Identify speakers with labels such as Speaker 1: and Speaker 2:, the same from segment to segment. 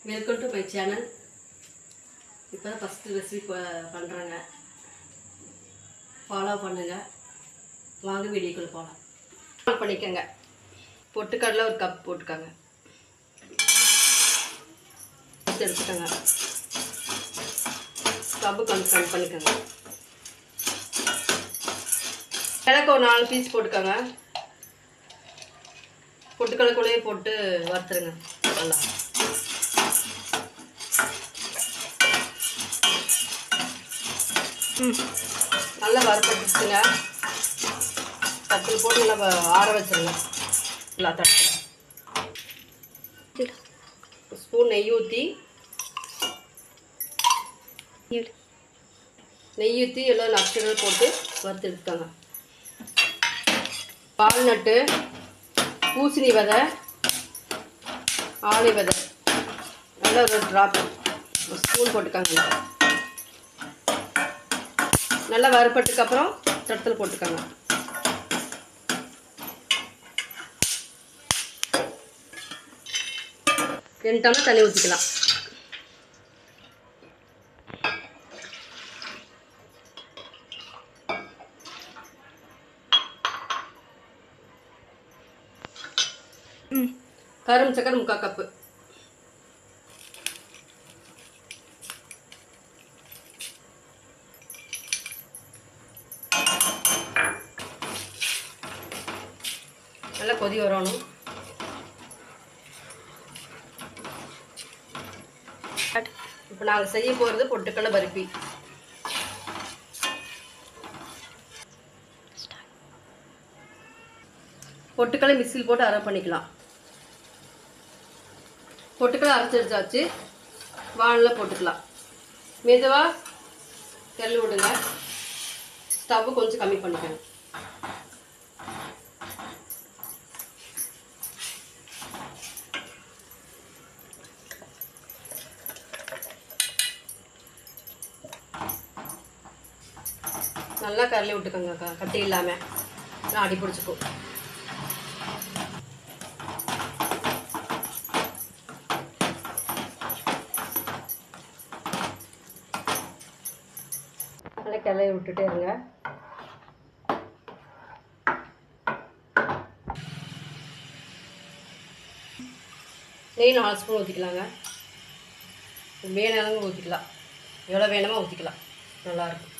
Speaker 1: Welcome to my channel. இப்போ தான் first recipe பண்ணுறேங்க. ஃபாலோ பண்ணுங்கள். வாங்க வீடியோக்குள்ளே போகலாம். பண்ணிக்கோங்க. பொட்டுக்கடலை ஒரு கப் போட்டுக்கோங்க. எடுத்துக்கோங்க. ஸ்டவ்வு கொஞ்சம் கட் பண்ணிக்கோங்க. எனக்கு ஒரு 4 பீஸ் போட்டுக்கோங்க. பொட்டுக்கடலைக்குள்ளேயே போட்டு வறுத்துருங்க. நல்லா நல்லா வறுப்பட்டுச்சுங்க. தட்டில் போட்டு நல்லா ஆற வச்சுருங்க. நல்லா தட்டில் ஸ்பூன் நெய் ஊற்றி எல்லாம் நட்ஸுகள் போட்டு வறுத்து எடுத்துக்கோங்க. வால்நட்டு, பூசணி விதை, ஆளி விதை நல்லா ஒரு ட்ராப் ஒரு ஸ்பூன் போட்டுக்கோங்க. நல்லா வறுப்பட்டுக்கப்புறம் தட்டத்தில் போட்டுக்கோங்க. ரெண்டு டம்ளர் தண்ணி ஊற்றிக்கலாம். கரும் சக்கரை 3/4 கப்பு. நல்லா கொதி வரணும். இப்போ நாங்கள் செய்ய போகிறது பொட்டுக்கடலை பருப்பி. பொட்டுக்கடலை மிக்ஸியில் போட்டு அரை பண்ணிக்கலாம். பொட்டுக்கடலை அரைச்சி எடுத்தாச்சு. வானலில் போட்டுக்கலாம். மெதுவாக தெள்ளி விடுங்க. ஸ்டவ்வு கொஞ்சம் கம்மி பண்ணிக்கோங்க. நல்லா கரளி விட்டுக்கோங்க. கட்டி இல்லாமல் அடி பிடிச்சிக்கும். நல்லா கிளறி விட்டுட்டே இருங்க. நெய் 4 ஸ்பூன் ஊற்றிக்கலாங்க. வேணாலும் ஊற்றிக்கலாம். எவ்வளோ வேணுமோ ஊற்றிக்கலாம். நல்லாயிருக்கும்.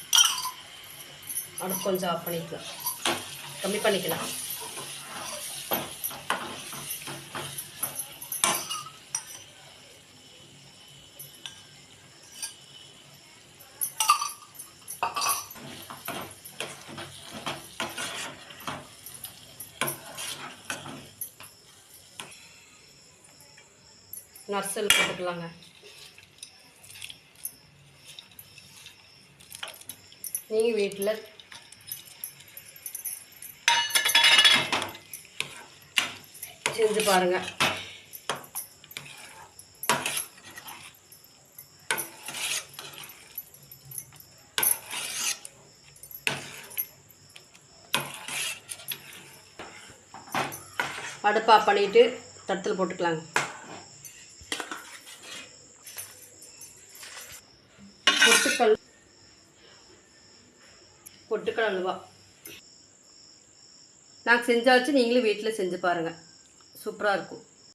Speaker 1: அடுப்பு கொஞ்சம் ஆஃப் பண்ணிக்கலாம். கம்மி பண்ணிக்கலாம். நர்சல் போட்டுக்கலாங்க. நீங்கள் வீட்டில் செஞ்சு பாருங்கள். அடுப்பு ஆஃப் பண்ணிட்டு தட்டில் போட்டுக்கலாங்க. பொட்டுக்கடலை அல்வா நாங்கள் செஞ்சாச்சு. நீங்களும் வீட்டில் செஞ்சு பாருங்கள். சூப்பராக இருக்கும்.